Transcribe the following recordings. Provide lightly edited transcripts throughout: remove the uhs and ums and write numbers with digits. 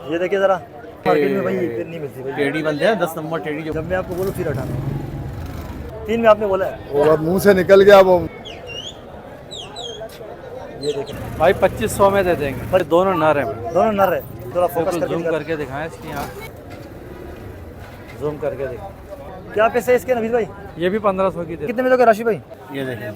ये देखिए जरा, मार्केट में भाई फिर नहीं मिलती भाई। टेढ़ी बनते हैं 10 नंबर टेढ़ी जो। जब मैं आपको बोलूँ फिर हटाना। 3 में आपने बोला है, वो मुंह से निकल गया वो। ये देखिए भाई 2500 में दे देंगे, पर दोनों नर हैं। दोनों नर है। थोड़ा फोकस जूम करके करके दिखाएं इसकी आँख। जूम करके देखिए। क्या पैसे इसके नवीद भाई? ये भी 1500 की दे। कितने में दोगे राशि भाई? ये देखें।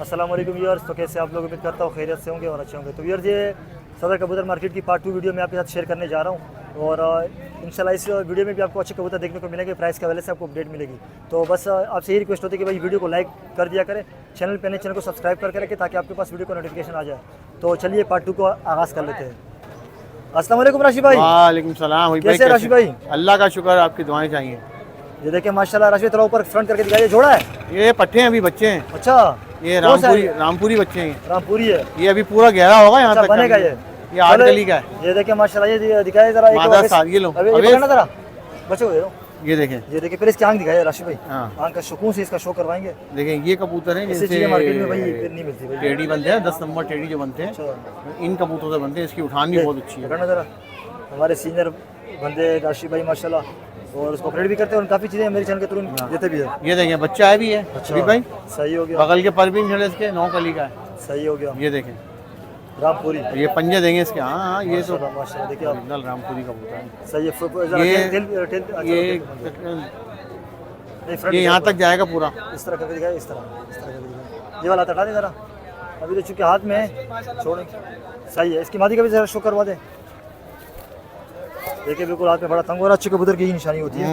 अस्सलाम वालेकुम व्यूअर्स, तो कैसे आप लोग? उम्मीद करता हूँ खैरियत से होंगे और अच्छे होंगे। तो व्यूअर्स, ये सदर कबूतर मार्केट की पार्ट 2 वीडियो में आपके साथ शेयर करने जा रहा हूँ और इंशाल्लाह इस वीडियो में भी आपको अच्छे कबूतर देखने को मिलेंगे। प्राइस के हवाले से आपको अपडेट मिलेगी। तो बस आपसे यही रिक्वेस्ट होती है कि भाई वीडियो को लाइक कर दिया करें, चैनल पे नए चैनल को सब्सक्राइब करके रखें ताकि आपके पास वीडियो को नोटिफिकेशन आ जाए। तो चलिए पार्ट 2 को आगाज़ कर लेते हैं। अस्सलाम वालेकुम राशि भाई। वालेकुम सलाम। कैसे राशि भाई? अल्लाह का शुक्र, आपकी दुआएं चाहिए। ये देखिए माशाल्लाह राशि भाई, थोड़ा ऊपर फ्रंट करके दिखाइए। जोड़ा है? ये पट्टे हैं, अभी बच्चे हैं। अच्छा, ये कौन सा है? रामपुरी बच्चे हैं। रामपुरी है। ये अभी पूरा गहरा होगा यहाँ अच्छा, तक बनेगा का। ये 8 गली का है। ये देखिए माशाल्लाह, ये दिखाए जरा। मादा साथ ये लो। अबे ये पकड़ना जरा, बच्चों को दे दो। ये देखें। ये देखिए, फिर इसकी आंख दिखाइए राशि भाई। हाँ, आंख का सुकून से इसका शो करवाएंगे। देखें ये कबूतर हैं ऐसी चीजें मार्केट में भाई फिर नहीं मिलती भाई। टेढ़ी बनते हैं 10 नंबर टेढ़ी जो बनते हैं, अच्छा, इन कबूतरों से बनते हैं। इसकी उठान भी बहुत अच्छी है। पकड़ना जरा। हमारे सीनियर बंदे राशि भाई माशाल्लाह, और उसको ऑपरेट भी करते हैं और काफ़ी चीज़ें मेरे चैनल के थ्रू देते भी है। ये देखें, बच्चा है भी है। अच्छा अभी भाई सही हो गया, बगल के पर भी झड़े इसके 9 कली का है। सही हो गया। ये देखें, रामपुरी ये पंजे देंगे इसके। हाँ, ये तो माशाल्लाह माशाल्लाह, देखिए आप ओरिजिनल रामपुरी कबूतर है। सही है। ये यहाँ तक जाएगा पूरा। इस तरह करके दिखाए, इस तरह करके दिखाए। ये वाला हटा दे जरा, अभी तो चूंकि हाथ में है, छोड़े। सही है। इसकी मादी का भी जरा शो करवा दे। देखिए बिल्कुल हाथ में बड़ा तंग हो रहा है। अच्छे कबूतर की ही निशानी होती है।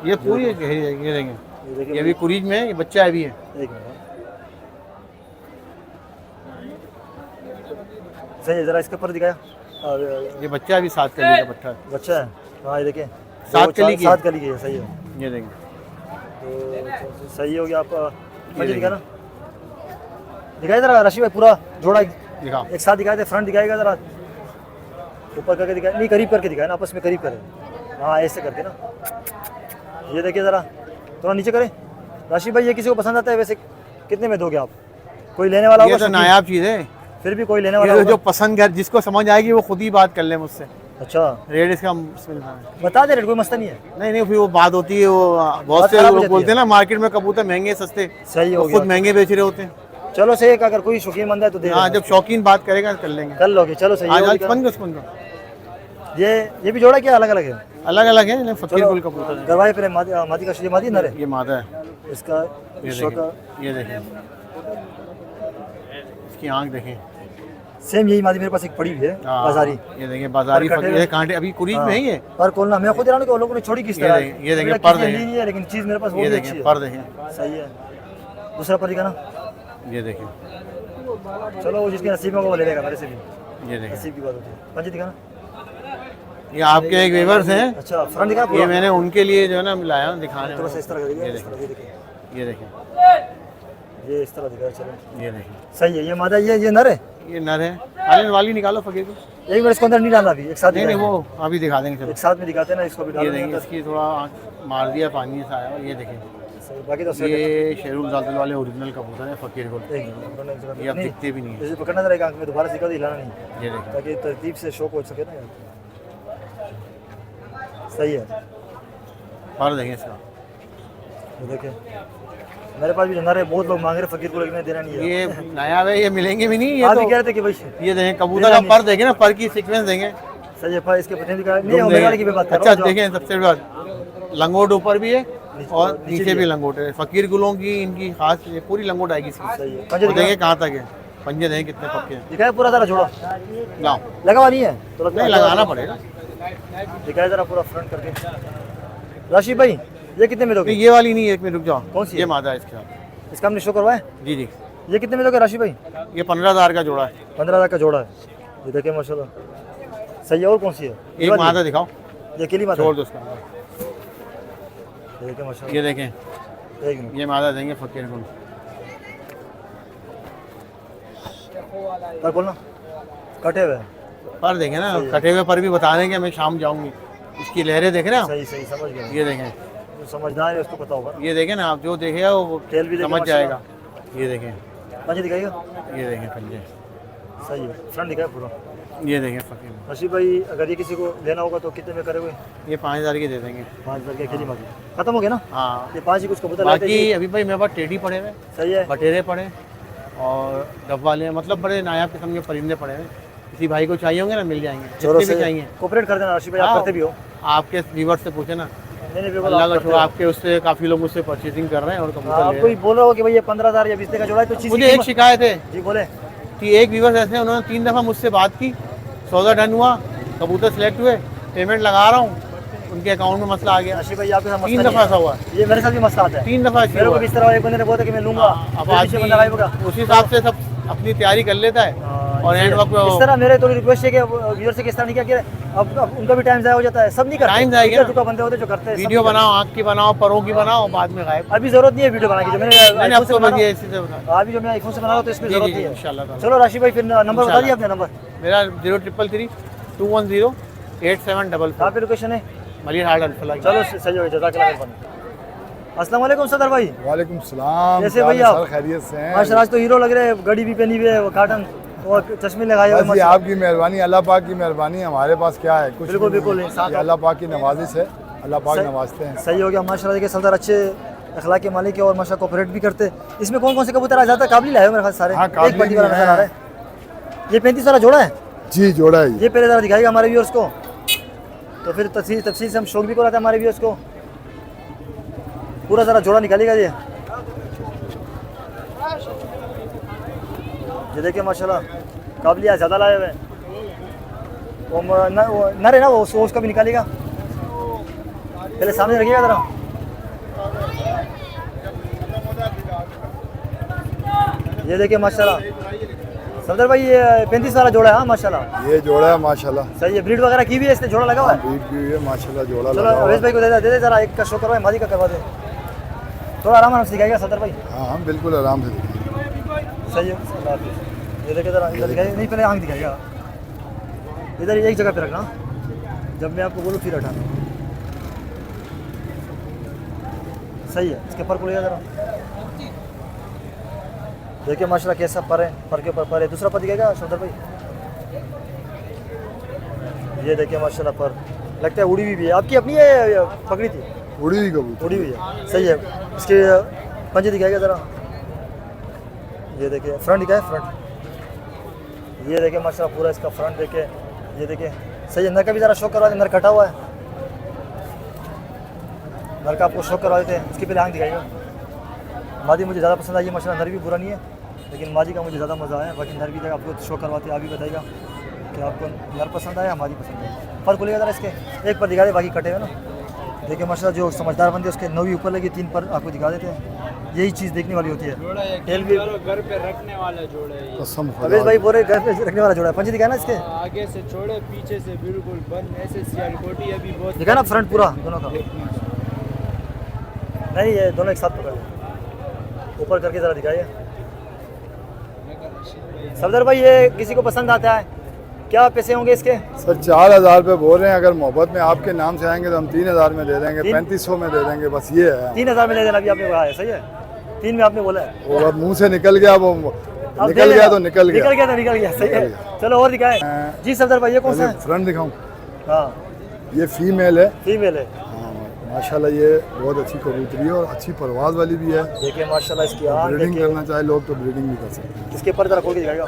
ये पूरी गहरी है। ये देखें, ये भी कुरीज में है। ये बच्चा है भी है। एक मिनट, सही है। जरा इसके ऊपर दिखाया। ये बच्चा भी 7 कली का पट्टा है। बच्चा है। हाँ ये देखिए, 7 कली की। 7 कली की है। सही है। ये देखें, तो सही हो गया। आप मुझे दिखा ना, दिखाई जरा राशि भाई, पूरा जोड़ा दिखाओ। एक साथ दिखाए थे। फ्रंट दिखाएगा जरा, ऊपर करके दिखाए, नहीं करीब करके दिखाए ना, आपस में करीब करें। हाँ ऐसे करके ना। ये देखिए जरा, थोड़ा नीचे करें राशि भाई। ये किसी को पसंद आता है? वैसे कितने में दोगे आप? कोई लेने वाला ये होगा? तो नायाब चीज़ है। फिर भी कोई लेने वाला ये तो होगा? जो पसंद कर, जिसको समझ आएगी वो खुद ही बात कर ले मुझसे। अच्छा, रेट इसका बता दे। रेट कोई मसला नहीं है। नहीं, फिर वो बात होती है। वो बहुत से खराब हो लोग जाती बोलते है। हैं ना मार्केट में कबूतर महंगे सस्ते, सही हो वो गया। खुद महंगे बेच रहे होते हैं। चलो सही है, अगर कोई शौकीन बंदा है तो दे हाँ, देना। जब शौकीन बात करेगा कर लेंगे। कर लोगे, चलो सही आज है। आज 15 ये भी जोड़ा क्या अलग अलग है? अलग अलग है। फकीर कुल कबूतर है। गवाही पर मादी का ये मादी नर है। ये मादा है। इसका ये शो का देखें, ये देखें, इसकी आंख देखें। सेम यही मादी मेरे पास एक पड़ी हुई है हाँ, बाजारी। ये देखें बाजारी पर कटे फकीर। ये कांटे अभी कुरीज में है। ये पर खोलना मैं खुद को लोगों ने छोड़ी किस तरह। ये देखें, मेरा पर किसी ने देखें। ली नहीं है, लेकिन चीज़ मेरे पास वो ये भी अच्छी देखें, है। पर देखें। सही है। दूसरा पर दिखाना। ये देखें, चलो वो जिसके नसीब में वो ले लेगा मेरे से भी। ये देखें। नसीब की बात होती है। पंजे दिखाना। ये आपके एक व्यूअर्स हैं। अच्छा, फ्रंट दिखा ये पूरा। मैंने उनके लिए जो है ना लाया हूँ दिखाने। थोड़ा सा इस तरह का दिखा, ये इस तरह ये देखिए, ये देखें, ये इस तरह दिखा। चलो ये देखें। सही है। ये मादा, ये नर है। ये नर है। आलन वाली निकालो फकीर को। एक मिनट इसको अंदर नहीं डालना, अभी एक साथ नहीं, दिखाएंगे। वो अभी दिखा देंगे। चलो एक साथ में दिखाते हैं ना, इसको भी ये डाल देखें, देंगे। इसकी थोड़ा आँख मार दिया पानी से आया। ये देखें, सही, बाकी तो सेट है। ये शेरुल जादल वाले ओरिजिनल कबूतर है फकीर को। एक मिनट, ये अब दिखते भी नहीं है। जैसे पकड़ना जरा एक आंख में, दोबारा सिखा, हिलाना नहीं, ये देखें, ताकि तरतीब से शौक हो सके ना यार। सही है। पर देखें इसका। ये देखें, मेरे पास भी जनर है, बहुत लोग मांग रहे फकीर को, लेकिन देना नहीं है। ये नायाब है, ये मिलेंगे भी नहीं। ये आप भी तो कह रहे थे कि भाई ये देखें कबूतर का पर देखें ना, पर की सीक्वेंस देंगे। सही है। पर इसके पत्ते दिखा नहीं, मेरे वाले की मैं बात कर अच्छा रहा हूँ। देखें, सबसे बाद लंगोट ऊपर भी है और नीचे भी लंगोट है। फकीर गुलों की इनकी खास ये पूरी लंगोट आएगी इसकी। सही है। पंजे देखें कहाँ तक है, पंजे देखें कितने पक्के हैं। दिखाए पूरा जरा जोड़ा, लाओ, लगा नहीं है तो लगता नहीं है लगाना पड़ेगा। दिखाए जरा पूरा फ्रंट करके। राशिद भाई ये कितने में दोगे? नहीं, ये वाली नहीं है। एक मिनट रुक जाओ। कौन सी है? ये मादा है इसके साथ। इसका हमने शो करवाया। जी जी, ये कितने में दोगे राशिद भाई? ये 15,000 का जोड़ा है। 15,000 का जोड़ा है। ये देखिए माशाल्लाह, सही है। और कौन सी है? एक मादा दिखाओ, ये अकेली मादा छोड़ दो उसका। ये देखिए माशाल्लाह। ये देखें, एक मिनट, ये मादा देंगे फकीर को। पर बोलना कटे हुए हैं। पर देखें ना, कटे हुए पर भी बता देंगे मैं शाम जाऊंगी। इसकी लहरें देख रहे हैं आप? सही सही, समझ गया। ये देखें, जो समझदार है उसको पता होगा। ये देखें ना आप, जो देखेगा वो तेल भी देखें समझ माशाल्लाह। जाएगा। ये देखें, पंजे दिखाइएगा। ये देखें पंजे, सही है, फ्रंट दिखाए पूरा। ये देखें फकीर, रशीद भाई अगर ये किसी को लेना होगा तो कितने में करोगे? ये 5000 के दे देंगे। 5000 के अकेली मांगी, खत्म हो गया ना? हाँ, ये 5 ही कुछ कबूतर लाए थे बाकी जी। अभी भाई मेरे पास टेडी पड़े हुए, सही है, बटेरे पड़े और डब वाले, मतलब बड़े नायाब किस्म के परिंदे पड़े हैं। किसी भाई को चाहिए होंगे ना मिल जाएंगे, चलो जितने भी चाहिए। कोऑपरेट कर देना रशीद भाई, आप हाँ, करते भी हो। आपके व्यूवर से पूछे ना, नहीं बिल्कुल अल्लाह आप का करते शुक्र हो। आपके उससे काफ़ी लोग मुझसे परचेजिंग कर रहे हैं और कबूतर आप ले कोई रहे हैं। बोल रहा हो कि भाई ये 15000 या 20 का जोड़ा है तो चीज़ मुझे एक शिकायत है जी बोले। कि एक व्यूवर ऐसे हैं, उन्होंने 3 दफ़ा मुझसे बात की, सौदा डन हुआ, कबूतर सेलेक्ट हुए, पेमेंट लगा रहा हूँ, उनके अकाउंट में मसला आ गया। रशीद भाई आपके साथ 3 मसला दफ़ा नहीं ऐसा हुआ, है। ये मेरे साथ भी मसला आता है। 3 दफ़ा ऐसे मेरे को हुआ। भी इस तरह एक बंदे ने बोला था कि मैं लूंगा, अब फिर पीछे बंदा गायब होगा। उसी हिसाब से सब अपनी तैयारी कर लेता है और एंड वक्त इस तरह मेरे थोड़ी रिक्वेस्ट है कि व्यूअर से किस तरह नहीं किया कि अब उनका भी टाइम ज़ाया हो जाता है, सब नहीं करते। टाइम ज़ाया दुका बंदे होते जो करते हैं, सब वीडियो नहीं बनाओ, आँख की बनाओ, परों की बनाओ, बाद में गायब। करते। अभी जरूरत नहीं है वीडियो बनाने की, जो मैंने मैंने iPhone से आपको बना बस ये इसी से बता, अभी जो मैं आईफोन से बना रहा हूँ तो इसमें जी, जरूरत जी, नहीं है। इंशाल्लाह ताला। चलो राशि भाई फिर नंबर बता दिए अपने नंबर, मेरा 0333 210 8755 कहाँ पे लोकेशन है? मलिर हार्ड अल्फला। चलो सही हो, जज़ाकल्लाह। अस्सलाम वालेकुम सदर भाई। वालेकुम सलाम। कैसे क्या भाई हाल है आप? सर, खैरियत से हैं? माशाल्लाह आज तो हीरो लग रहे हैं, घड़ी भी पहनी हुई है, वो काटन और चश्मे लगाए हुए बस ये माशाल्लाह। आपकी मेहरबानी, अल्लाह पाक की मेहरबानी। हमारे पास क्या है, कुछ बिल्कुल, नहीं बिल्कुल, है। इंसान ये अल्लाह पाक की नवाजिश है, अल्लाह पाक सही- नवाजते हैं। सही हो गया माशाल्लाह। देखिए सरदार अच्छे अखलाक के मालिक है और माशा कोऑपरेट भी करते। इसमें कौन कौन से कबूतर आ जाता है? काबली लाए हो मेरे पास सारे, हाँ, एक काबली बंदी वाला भी नजर आ है। रहा है। ये 35 वाला जोड़ा है, जी जोड़ा है ये। ये पहले ज़रा दिखाएगा हमारे व्यूअर्स को, तो फिर तफसील से हम शौक भी कराते हैं हमारे व्यूअर्स को। पूरा ज़रा जोड़ा निकालेगा ये देखिए माशाल्लाह काबलिया ज़्यादा लाए हुए हैं। वो नर है ना, वो उसका भी निकालेगा, पहले सामने रखिएगा ज़रा। ये देखिए माशाल्लाह सरदार भाई, ये 35 वाला जोड़ा है। हाँ माशाल्लाह ये जोड़ा है माशाल्लाह। सही है, ब्रीड वगैरह की भी है, इसने जोड़ा लगा हुआ है। बीट भी है माशाल्लाह, जोड़ा चलो लगा हुआ अवेश है। भाई को दे दे जरा, एक का शो करवाए, मादी का करवा दे, थोड़ा आराम से दिखाएगा सरदार भाई। हाँ हम बिल्कुल आराम से दिखाएंगे। सही है, अल्लाह हाफिज़। ये देखिए जरा, इधर दिखाइए, नहीं पहले आँख दिखाएगा, इधर एक जगह पे रखना, जब मैं आपको बोलूँ फिर हटाना। सही है, इसके पर खुलेगा जरा, देखिए माशाल्लाह कैसा पर है, पर के ऊपर पर है। दूसरा पर दिखाएगा सरदार भाई, ये देखिए माशाल्लाह पर, लगता है उड़ी हुई भी है। आपकी अपनी है, पकड़ी थी? उड़ी हुई कबूतर। उड़ी हुई है, सही है। इसके पंजे दिखाएगा ज़रा, ये देखिए फ्रंट दिखाए, फ्रंट ये देखिए माशाल्लाह पूरा इसका फ्रंट देखिए, ये देखिए सही है। नर का भी ज़रा शो करवा दें, नर कटा हुआ है, नर का आपको शो करवा देते हैं। इसकी पहले आँख दिखाइएगा। मादी मुझे ज़्यादा पसंद आई है माशाल्लाह, नर भी बुरा नहीं है, लेकिन मादी का मुझे ज़्यादा मज़ा आया। बाकी नर भी आपको शो करवाते हैं, आप भी बताइएगा कि आपको नर पसंद आया, मादी पसंद है। फर्क खुलेगा ज़रा इसके, एक पर दिखा दे, बाकी कटे हुए ना। देखिए माशाल्लाह जो समझदार बंदे उसके 9 भी ऊपर लगी, 3 पर आपको दिखा देते हैं। यही चीज़ देखने वाली होती है। टेल भी घर पे रखने वाला जोड़े ये। कसम अवेश भाई बोले घर पे रखने वाला जोड़ा है। पंजे दिखाना इसके, आगे से छोड़े, पीछे से बिल्कुल बंद, ऐसे सियालकोटी अभी बहुत दिखाना फ्रंट पूरा दोनों का। नहीं ये दोनों एक साथ पकड़ लो, ऊपर करके ज़रा दिखाइए सरदार भाई। ये किसी को पसंद आता है, क्या पैसे होंगे इसके? सर 4000 रुपये बोल रहे हैं। अगर मोहब्बत में आपके नाम से आएंगे तो हम 3000 में दे देंगे, 3500 में दे देंगे, बस ये है। 3000 में ले देना, अभी आपने कहा है, सही है, 3 में आपने बोला है। वो अब मुंह से निकल गया, वो अब निकल दे गया देना। तो निकल गया। निकल गया तो निकल गया, सही है। चलो और दिखाएं जी सरदार भाई, ये कौन सा है? फ्रंट दिखाऊं? हाँ ये फीमेल है। फीमेल है। हाँ माशाल्लाह, ये बहुत अच्छी कबूतरी है और अच्छी परवाज वाली भी है। देखिए माशाल्लाह इसकी आँख ब्रीडिंग देखिए, करना चाहे लोग तो ब्रीडिंग भी कर सकते हैं। इसके ऊपर जरा खोल के दिखाएगा।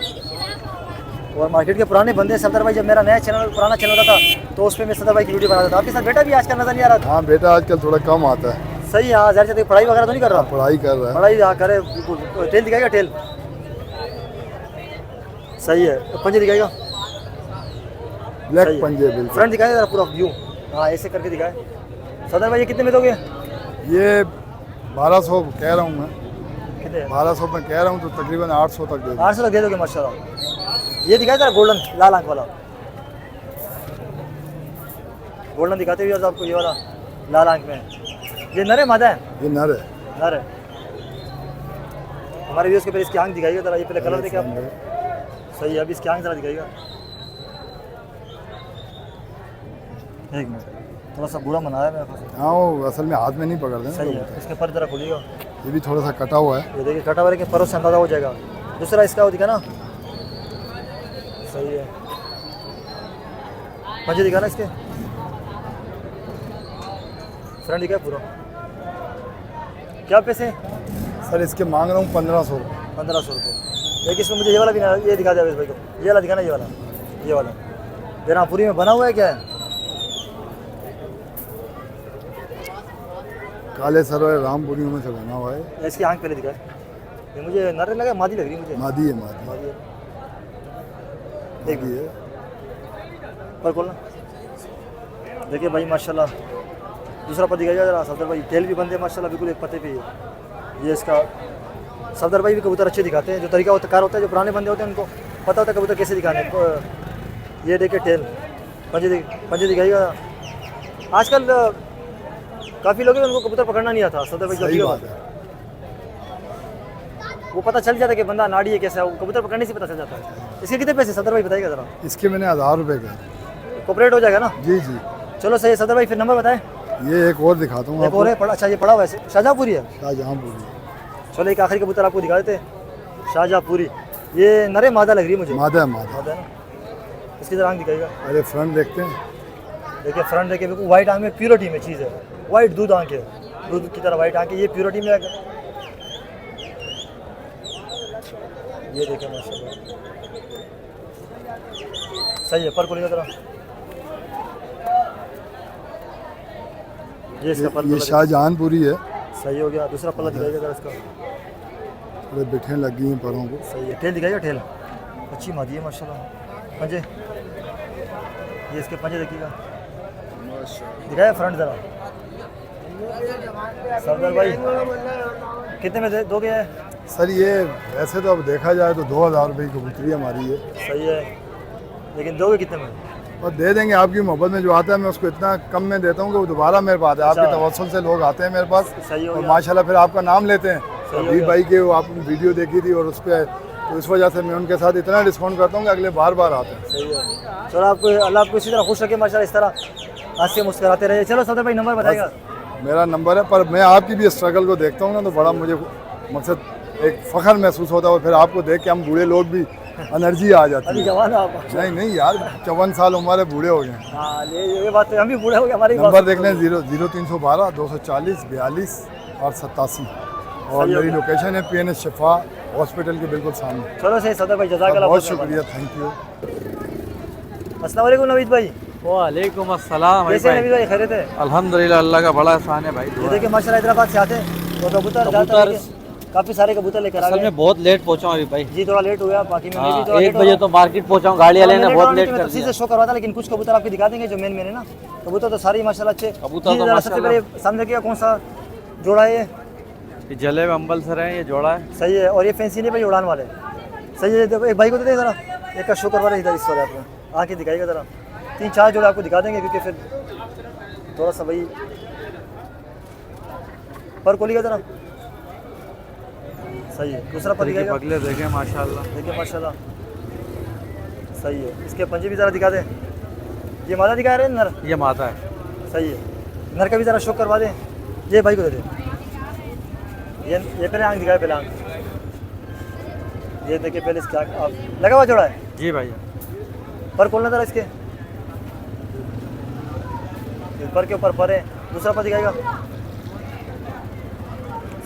और मार्केट के पुराने बंदे सरदार भाई, जब मेरा नया चैनल पुराना चैनल होता था तो उस पर मैं सरदार भाई की वीडियो बनाता था। आपके साथ बेटा भी आजकल नजर नहीं आ रहा था? हाँ बेटा आजकल थोड़ा कम आता है। सही है, हाँ ज़्यादा से पढ़ाई वगैरह तो नहीं कर रहा? पढ़ाई कर रहा है। पढ़ाई हाँ करे बिल्कुल। टेल दिखाएगा, टेल सही है। पंजे दिखाएगा, सही ब्लैक है। पंजे बिल्कुल। फ्रंट दिखाएगा जरा पूरा व्यू, हाँ ऐसे करके दिखाए। सरदार भाई ये कितने में दोगे? ये 1200 कह रहा हूँ मैं, कितने? 1200 में कह रहा हूँ तो तकरीबन 800 तक दे दूँ। 800 तक दे दोगे माशाल्लाह। ये दिखाए जरा गोल्डन लाल आंख वाला, गोल्डन दिखाते हुए आपको, ये वाला लाल आंख में। ये नर है मादा है? ये नर है। नर है। हमारे व्यूअर्स के पहले इसकी आंख दिखाइएगा जरा, ये पहले कलर देखिए आप, सही है। अभी इसकी आंख जरा दिखाइएगा, एक मिनट, थोड़ा सा बूढ़ा मनाया मेरे पास। हाँ वो असल में हाथ में नहीं पकड़ देना। सही है, इसके पर जरा खोलिएगा। ये भी थोड़ा सा कटा हुआ है। ये देखिए कटा वाले के परों से अंदाजा हो जाएगा। दूसरा इसका वो दिखा ना, सही है। पंजे दिखा ना इसके, फ्रंट दिखा है पूरा। क्या पैसे? सर इसके मांग रहा हूँ 1500 रुपये। 1500 रुपये। लेकिन इसमें मुझे ये वाला भी ना, ये दिखा दे भाई को, ये वाला दिखाना, ये वाला, ये वाला रामपुरी में बना हुआ है क्या है? काले सर रामपुरी में से बना हुआ है। इसकी आंख पहले दिखा है, ये मुझे नर लगा, मादी लग रही है मुझे। मादी है, मादी मादी है। मादी है। पर खोलना, देखिए भाई माशाल्लाह। दूसरा पति दिखाइए जरा सफदर भाई, तेल भी बंद है माशाल्लाह, बिल्कुल एक पत्ते पे ही है। ये इसका सफदर भाई भी कबूतर अच्छे दिखाते हैं, जो तरीका होता कार होता है, जो पुराने बंदे होते हैं उनको पता होता है कबूतर कैसे दिखाने। ये देखिए टेल, पंजे दिखाइएगा। आजकल काफ़ी लोग हैं उनको कबूतर पकड़ना नहीं आता सफदर भाई, सही बात है। वो पता चल जाता है कि बंदा नाड़ी है कैसा है, वो कबूतर पकड़ने से पता चल जाता है। इसके कितने पैसे सफदर भाई बताइएगा जरा? इसके मैंने 1000 रुपये का। कोऑपरेट हो जाएगा ना? जी जी। चलो सही है सफदर भाई, फिर नंबर बताएं। ये एक और दिखाता हूँ एक और है, पड़ा, अच्छा ये पड़ा हुआ है, शाहजहाँपुरी है। शाहजहाँपुरी। चलो एक आखिरी कबूतर आपको दिखा देते हैं, शाहजहाँपुरी। ये नरे मादा लग रही है मुझे। मादा है, मादा। मादा है ना? इसकी तरह आंख दिखाएगा। अरे फ्रंट देखते हैं। देखिए फ्रंट देखिए, बिल्कुल वाइट आंख में प्योरिटी में चीज़ है, वाइट दूध आंख है, दूध की तरह वाइट आंख है, ये प्योरिटी में है। ये देखिए माशाल्लाह, सही है। पर को लेकर ये इसका पर ये शाहजहाँपुरी है। सही हो गया। दूसरा पल्ला दिखाइएगा जरा इसका। अरे बिठें लग गई हैं परों को। सही है। ठेल दिखाइएगा, ठेल अच्छी मादी है माशाल्लाह। पंजे, ये इसके पंजे देखिएगा, दिखाया फ्रंट जरा। सरदार भाई कितने में दोगे? सर ये वैसे तो अब देखा जाए तो 2000 रुपये की कबूतरी हमारी है। सही है, लेकिन दोगे कितने में? और दे देंगे, आपकी मोहब्बत में जो आता है मैं उसको इतना कम में देता हूँ कि वो दोबारा मेरे पास है। आपके तवस्सुल से लोग आते हैं मेरे पास, सही हो और गया। माशाल्लाह फिर आपका नाम लेते हैं। सही हो अभी गया। भाई के वो आपने वीडियो देखी थी और उस पर, तो इस वजह से मैं उनके साथ इतना डिस्काउंट करता हूँ कि अगले बार बार आते हैं। सही है। चलो आपको, अल्लाह आपको इसी तरह खुश रखे माशाल्लाह, इस तरह हंस के मुस्कुराते रहे। चलो सफदर भाई नंबर बताएगा। मेरा नंबर है, पर मैं आपकी भी स्ट्रगल को देखता हूँ ना, तो बड़ा मुझे मकसद एक फ़ख्र महसूस होता है। और फिर आपको देख के हम बूढ़े लोग भी एनर्जी आ जाती अभी है। जवान है आप। नहीं नहीं यार, 54 साल हमारे बूढ़े हो गए हैं। हाँ ये बात है, हम भी बूढ़े हो गए, हमारी बात नंबर देख लें, 0312 240 42 और 87। और मेरी लोकेशन है PNS शिफा हॉस्पिटल के बिल्कुल सामने। चलो सही सदर भाई, जज़ाकल्लाह, बहुत शुक्रिया, थैंक यू। अस्सलाम वालेकुम नवीद भाई। वालेकुम अस्सलाम। कैसे नवीद भाई, खैरियत है? अल्हम्दुलिल्लाह, अल्लाह का बड़ा एहसान है भाई। ये देखिए माशाल्लाह हैदराबाद से आते हैं तो कबूतर काफ़ी सारे कबूतर लेकर आ असल गए। में बहुत लेट पहुंचा हूं अभी भाई। जी थोड़ा लेट हो गया, बाकी में भी हाँ, थोड़ा 1 बजे तो मार्केट पहुंचा हूँ, गाड़ी वाले ने बहुत लेट कर तफसील दिया। से शो करवाता, लेकिन कुछ कबूतर आपको दिखा देंगे जो मेन है ना। कबूतर तो सारी माशाल्लाह अच्छे। कबूतर जी, तो जरा सबसे माशाल्लाह। पहले सामने देखिएगा कौन सा जोड़ा है ये? ये जले हुए अंबल सर है, ये जोड़ा है। सही है। और ये फैंसी नहीं भाई, उड़ान वाले। सही है। देखो एक भाई को दे दे जरा, एक का शो करवा रहे इधर इस वाले आपको आके दिखाइएगा जरा। 3-4 जोड़े आपको दिखा देंगे, क्योंकि फिर थोड़ा सा भाई पर खोलिएगा जरा। सही है। दूसरा पर दिखाएगा, पगले देखे माशाल्लाह। देखिए माशाल्लाह सही है। इसके पंजे भी ज़रा दिखा दें। ये मादा दिखा रहे हैं नर? ये माता है। सही है। नर का भी ज़रा शो करवा दें, ये भाई को दे दें। ये पहले आंख दिखाए, पहले आंख। ये देखिए पहले इसकी आंख आप लगा हुआ जोड़ा है। जी भैया। पर खोलना जरा इसके, पर के ऊपर पर है। दूसरा पर दिखाएगा,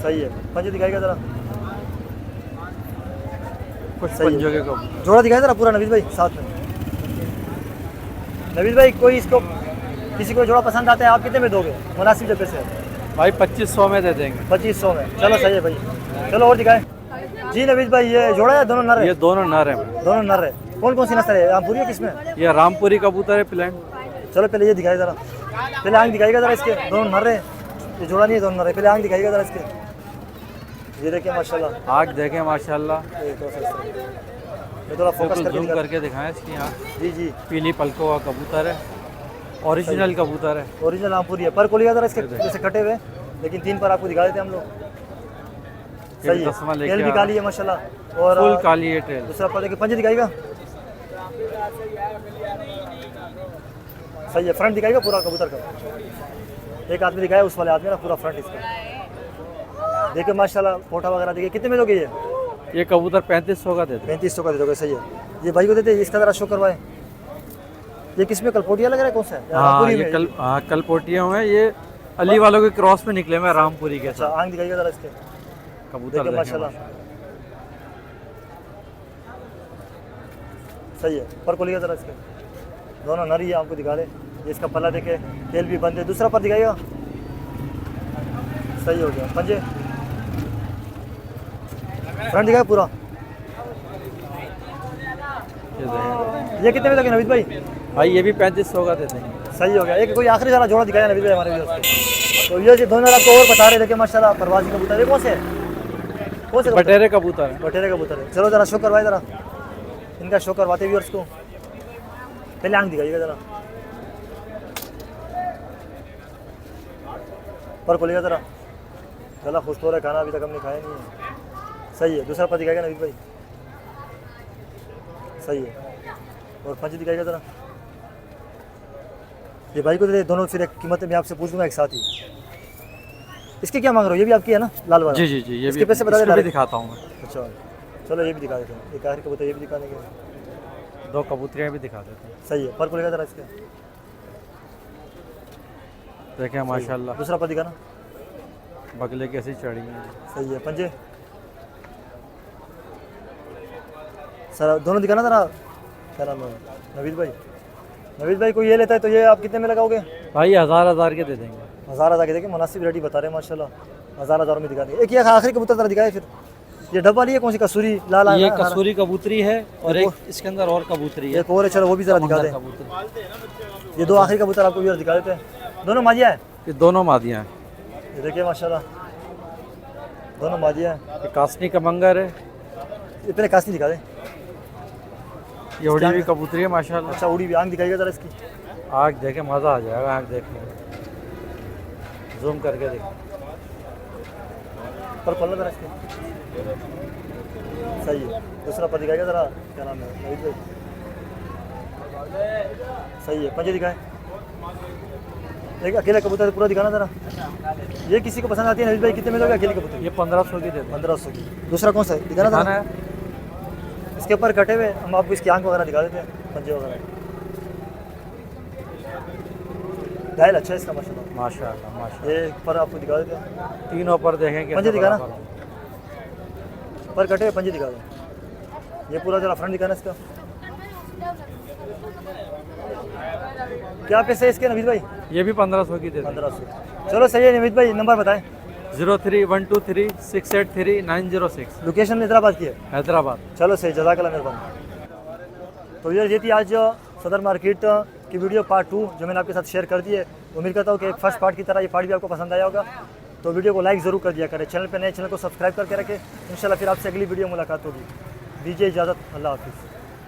सही है। पंजे दिखाएगा जरा, कुछ सही है। पंजों के को जोड़ा दिखाया जरा पूरा नवीद भाई साथ में। नवीद भाई कोई इसको, किसी को जोड़ा पसंद आता है, आप कितने में दोगे मुनासिब जगह से? भाई 2500 में दे देंगे। 2500 में। चलो सही है भाई। चलो और दिखाएं। जी नवीद भाई, ये जोड़ा है दोनों नर है? ये दोनों नर है। दोनों नर है। कौन कौन सी नस्ल है? आप पूरी है किसमें? ये रामपुरी कबूतर है, प्लान। चलो पहले ये दिखाई जरा, पहले आंख दिखाएगा जरा इसके। दोनों नर है, ये जोड़ा नहीं है, दोनों नर है। पहले आंख दिखाएगा जरा इसके। ये देखिए माशाल्लाह, आँख देखें माशाल्लाह। ये थोड़ा फोकस बिल्कुल करके जूम दिखा। करके दिखाएं इसकी आँख। जी जी, पीली पलकों का कबूतर है, ओरिजिनल कबूतर है। ओरिजिनल आमपुरी है। पर खोलिएगा जरा इसके, जैसे कटे हुए, लेकिन 3 पर आपको दिखा देते हैं हम लोग। सही तस्मा है। लेके तेल भी आ काली है माशाल्लाह। और फुल काली है टेल। दूसरा पर देखिए, पंजे दिखाएगा, सही है। फ्रंट दिखाएगा पूरा कबूतर का, एक आदमी दिखाया उस वाले आदमी ना, पूरा फ्रंट इसका। देखिए माशाल्लाह, फोटा वगैरह देखिए। कितने में दोगे ये? ये कबूतर 3500 का देते 3500 का दे दोगे, सही है। ये भाई को देते, इसका ज़रा शो करवाएं। ये किस में कलपोटिया लग रहा है, कौन सा है? या हाँ रामपुरी ये में? कल पोटिया हुए हैं, ये अली वालों के क्रॉस में निकले हुए हैं, रामपुरी के अच्छा, साथ आंख दिखाइएगा ज़रा इसके। कबूतर देखिए देखें माशाल्लाह, सही है। पर खोलिएगा ज़रा इसके, दोनों नरी है, आपको दिखा दे। ये इसका पल्ला देखे, तेल भी बंद है। दूसरा पर दिखाइएगा, सही हो गया। पंजे फ्रंट दिखाए पूरा। ये देखें ये कितने में लगे नवीद भाई? भाई, ये भी 3500 का देते हैं। सही हो गया। एक कोई आखिरी सारा जोड़ा दिखाया नवीद भाई हमारे व्यूअर्स को। तो ये दोनों आपको और बता रहे थे कि माशाल्लाह परवाजी कबूतर। ये कौन से हैं? कौन से कबूतर? बटेरे कबूतर है। बटेरे कबूतर है। चलो ज़रा शो करवाए, ज़रा इनका शो करवाते व्यूअर्स को। पहले आंख दिखाइएगा ज़रा, पर खोलिएगा ज़रा। गला खुश हो रहा है, खाना अभी तक हमने खाया नहीं है। सही है। दूसरा पर दिखाएगा नवीद भाई, सही है। और पंच दिखाएगा ज़रा। ये भाई को दे, दोनों फिर एक कीमत मैं आपसे पूछ लूँगा एक साथ ही। इसके क्या मांग रहे हो? ये भी आपकी है ना, लाल वाला? जी जी जी, ये इसके भी पैसे बता दे इसको भी डायरेक्ट। दिखाता हूँ मैं। अच्छा, चलो ये भी दिखा देते हैं। एक आखिरी कबूतर ये भी दिखा देंगे। 2 कबूतरियाँ भी दिखा देते हैं। सही है। पर खोलेगा ज़रा इसके, देखें माशाल्लाह, दूसरा पर दिखाना। बगले कैसी चढ़ी है। सही है। पंजे सर दोनों दिखाना ज़रा। क्या नाम है? नवीद भाई। नवीद भाई को ये लेता है तो ये आप कितने में लगाओगे? भाई 1000 के दे देंगे। 1000 के देखिए, मुनासिब रेडी बता रहे हैं माशाल्लाह। 1000 में दिखा देंगे। एक ये आखिरी कबूतर ज़रा दिखाए फिर। ये डब्बा लिए कौन सी? कसूरी लाल ये है ना? कसूरी कबूतरी है और एक इसके अंदर और कबूतरी है। एक और है, चलो वो भी ज़रा दिखा दें। कबूतरी, ये दो आखिरी कबूतर आपको भी दिखा देते हैं। दोनों माजिया है। ये दोनों मादियाँ हैं। ये देखिए माशाल्लाह, दोनों माजिया है। ये कासनी कमंगर है। ये पहले कासनी दिखा दें। ये उड़ी हुई कबूतरी है माशाल्लाह। अच्छा, उड़ी भी। आंख दिखाइएगा ज़रा इसकी। आँख देखे मज़ा आ जाएगा, आँख देख लो, जूम करके देख। पर खोलना ज़रा इसके, सही है। दूसरा पर दिखाएगा ज़रा। क्या नाम है? नवीद भाई। सही है। पंजे दिखाए। एक अकेला कबूतर पूरा दिखाना ज़रा। ये किसी को पसंद आती है नवीद भाई? कितने में दोगे अकेली कबूतर? ये 1500 की दे दें। 1500 की। दूसरा कौन सा है? दिखाना खाना ज़रा। है। इसके ऊपर कटे हुए हम आपको इसकी आंख वगैरह दिखा देते हैं, पंजे वगैरह। घायल अच्छा है इसका माशाल्लाह। माशाल्लाह माशाल्लाह। ये पर आपको दिखा देते हैं। तीनों पर देखें कैसे पंजे दिखाना। बराबर हैं। पर कटे हुए पंजे दिखा दो। ये पूरा जरा फ्रंट दिखाना इसका। क्या पैसे इसके नवीद भाई? ये भी 1500 की दे दें। 1500। चलो सही है नवीद भाई, नंबर बताएं। 03123 683 906, लोकेशन हैदराबाद की है। हैदराबाद। चलो सही, जज़ाकल्लाह मेहरबानी। तो ये थी आज सदर मार्केट की वीडियो पार्ट 2 जो मैंने आपके साथ शेयर कर दी है। उम्मीद करता हूँ कि एक फर्स्ट पार्ट की तरह ये पार्ट भी आपको पसंद आया होगा। तो वीडियो को लाइक ज़रूर कर दिया करें। चैनल पर नए, चैनल को सब्सक्राइब करके रखें। इंशाल्लाह फिर आपसे अगली वीडियो मुलाकात होगी। दीजिए इजाज़त, अल्लाह हाफिज़।